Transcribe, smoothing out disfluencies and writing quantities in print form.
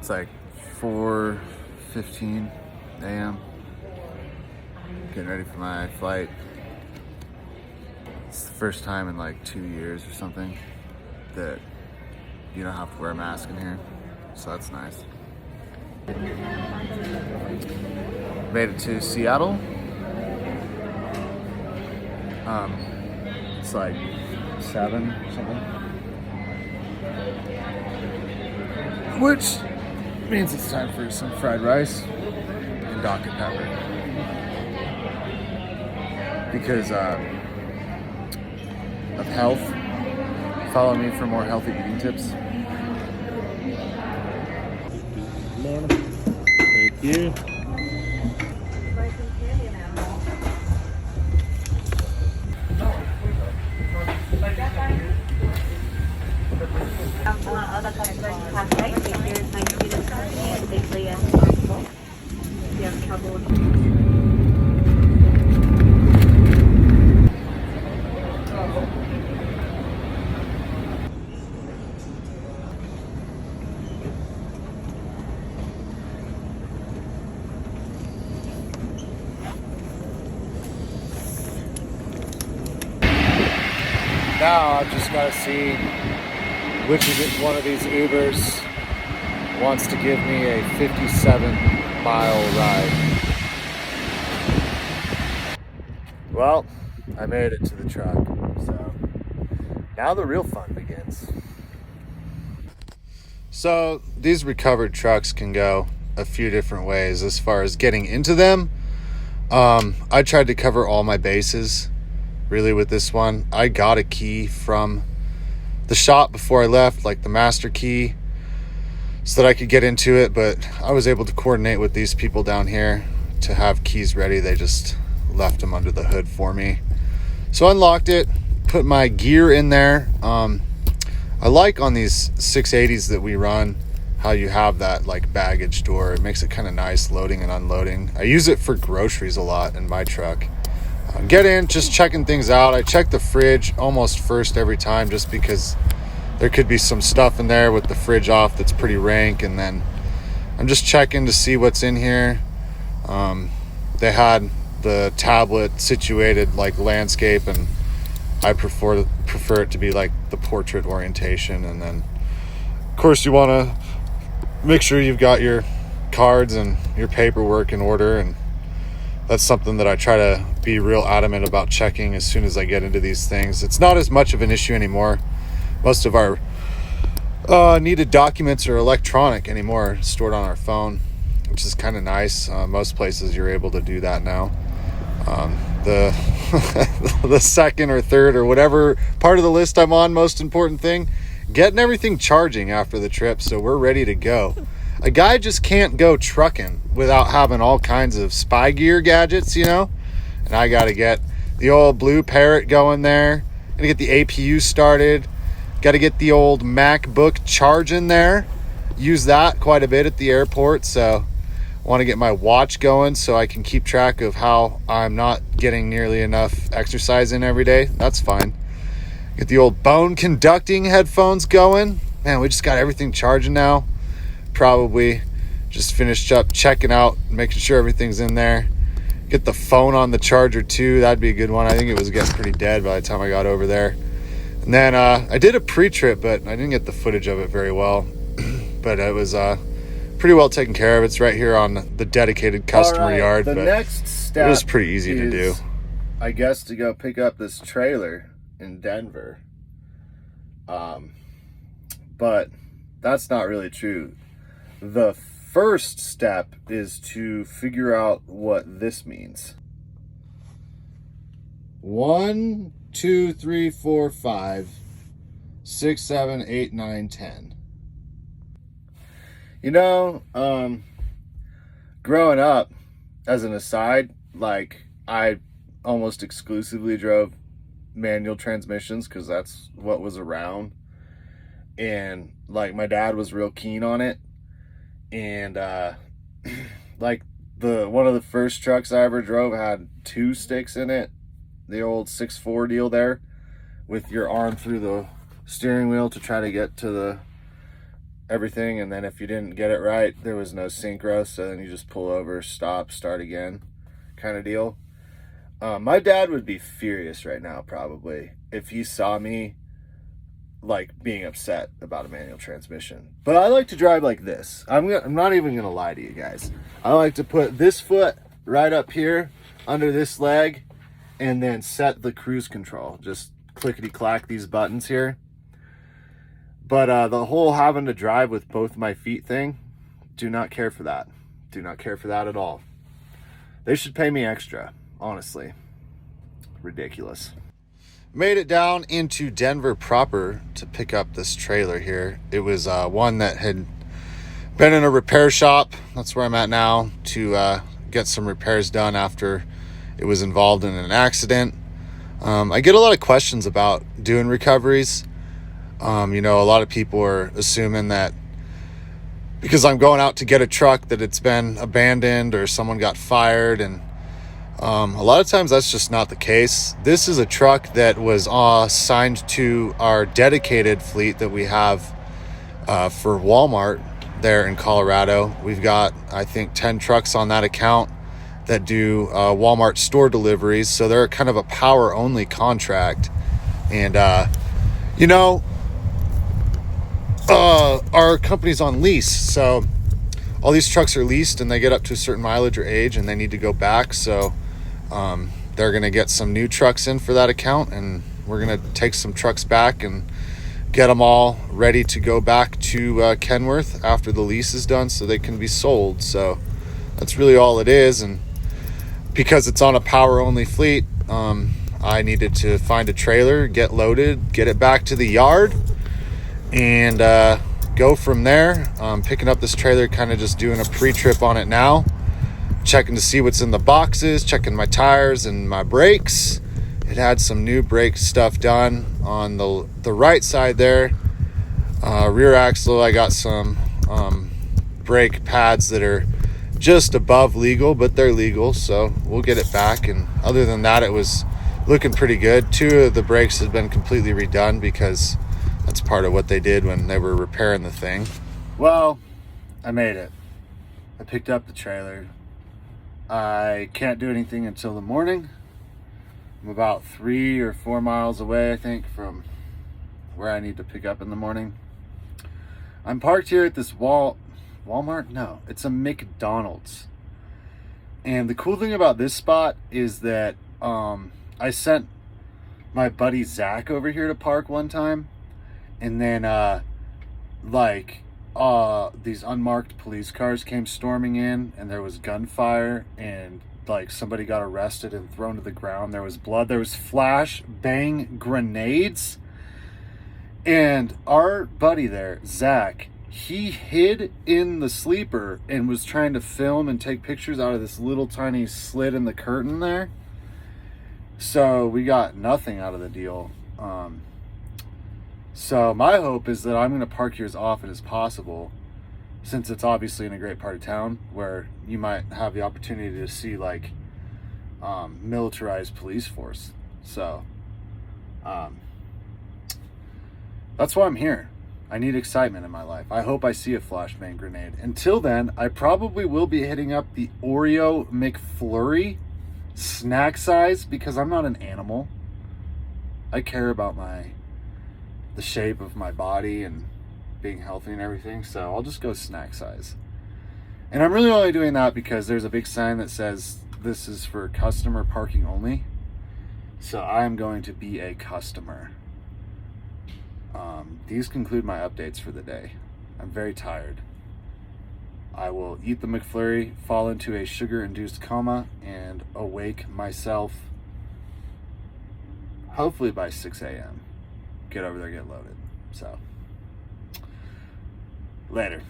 It's like 4:15 a.m. Getting ready for my flight. It's the first time in like 2 years or something that you don't have to wear a mask in here, so that's nice. Made it to Seattle. It's like 7 or something, which means it's time for some fried rice and Dr. Pepper, because of health. Follow me for more healthy eating tips. Thank you. Now I've just got to see which one of these Ubers wants to give me a 57-mile ride. Well, I made it to the truck, so now the real fun begins. So these recovered trucks can go a few different ways as far as getting into them. I tried to cover all my bases really with this one. I got a key from the shop before I left, like the master key, so that I could get into it, but I was able to coordinate with these people down here to have keys ready. They just left them under the hood for me. So I unlocked it, put my gear in there. I like on these 680s that we run how you have that like baggage door. It makes it kind of nice loading and unloading. I use it for groceries a lot in my truck. Get in, just checking things out. I check the fridge almost first every time, just because there could be some stuff in there with the fridge off that's pretty rank, and then I'm just checking to see what's in here. They had the tablet situated like landscape, and I prefer it to be like the portrait orientation. And then of course you want to make sure you've got your cards and your paperwork in order, and that's something that I try to be real adamant about checking as soon as I get into these things. It's not as much of an issue anymore. Most of our needed documents are electronic anymore, stored on our phone, which is kind of nice. Most places you're able to do that now. The the second or third or whatever part of the list I'm on, most important thing, getting everything charging after the trip so we're ready to go. A guy just can't go trucking without having all kinds of spy gear gadgets, you know? And I got to get the old Blue Parrot going there. Got to get the APU started. Got to get the old MacBook charging there. Use that quite a bit at the airport. So I want to get my watch going so I can keep track of how I'm not getting nearly enough exercise in every day. That's fine. Get the old bone conducting headphones going. Man, we just got everything charging now. Probably just finished up checking out, making sure everything's in there. Get the phone on the charger too. That'd be a good one. I think it was getting pretty dead by the time I got over there. And then I did a pre-trip, but I didn't get the footage of it very well. But it was pretty well taken care of. It's right here on the dedicated customer yard. The next step, it was pretty easy to do. I guess to go pick up this trailer in Denver. But that's not really true. The first step is to figure out what this means. 1, 2, 3, 4, 5, 6, 7, 8, 9, 10. You know, growing up, as an aside, like I almost exclusively drove manual transmissions because that's what was around. And like my dad was real keen on it. And like one of the first trucks I ever drove had 2 sticks in it. The old 6-4 deal there with your arm through the steering wheel to try to get to the everything, and then if you didn't get it right, there was no synchro, so then you just pull over, stop, start again kind of deal. My dad would be furious right now probably if he saw me like being upset about a manual transmission. But I like to drive like this. I'm not even gonna lie to you guys. I like to put this foot right up here under this leg and then set the cruise control. Just clickety clack these buttons here. But the whole having to drive with both my feet thing, do not care for that. Do not care for that at all. They should pay me extra, honestly. Ridiculous. Made it down into Denver proper to pick up this trailer here. It was one that had been in a repair shop. That's where I'm at now to get some repairs done after it was involved in an accident. I get a lot of questions about doing recoveries. A lot of people are assuming that because I'm going out to get a truck that it's been abandoned or someone got fired, and a lot of times that's just not the case. This is a truck that was assigned to our dedicated fleet that we have for Walmart there in Colorado. We've got, I think, 10 trucks on that account that do Walmart store deliveries. So they're kind of a power only contract. And, our company's on lease. So all these trucks are leased and they get up to a certain mileage or age and they need to go back. So they're going to get some new trucks in for that account, and we're going to take some trucks back and get them all ready to go back to Kenworth after the lease is done so they can be sold. So that's really all it is. And because it's on a power only fleet, I needed to find a trailer, get loaded, get it back to the yard, and go from there. Picking up this trailer, kind of just doing a pre-trip on it now, checking to see what's in the boxes, checking my tires and my brakes. It had some new brake stuff done on the right side there. Rear axle, I got some brake pads that are just above legal, but they're legal, so we'll get it back. And other than that, it was looking pretty good. 2 of the brakes had been completely redone because that's part of what they did when they were repairing the thing. Well, I made it. I picked up the trailer. I can't do anything until the morning. I'm about 3 or 4 miles away, I think, from where I need to pick up in the morning. I'm parked here at this Walmart? No, it's a McDonald's. And the cool thing about this spot is that I sent my buddy Zach over here to park one time, and then these unmarked police cars came storming in, and there was gunfire, and like somebody got arrested and thrown to the ground. There was blood. There was flash bang grenades. And our buddy there, Zach, he hid in the sleeper and was trying to film and take pictures out of this little tiny slit in the curtain there. So we got nothing out of the deal. So my hope is that I'm going to park here as often as possible, since it's obviously in a great part of town where you might have the opportunity to see like militarized police force. So that's why I'm here. I need excitement in my life. I hope I see a flashbang grenade. Until then, I probably will be hitting up the Oreo McFlurry snack size, because I'm not an animal. I care about the shape of my body and being healthy and everything, so I'll just go snack size. And I'm really only doing that because there's a big sign that says this is for customer parking only. So I am going to be a customer. These conclude my updates for the day. I'm very tired. I will eat the McFlurry, fall into a sugar-induced coma, and awake myself hopefully by 6 a.m. Get over there, get loaded. So, later.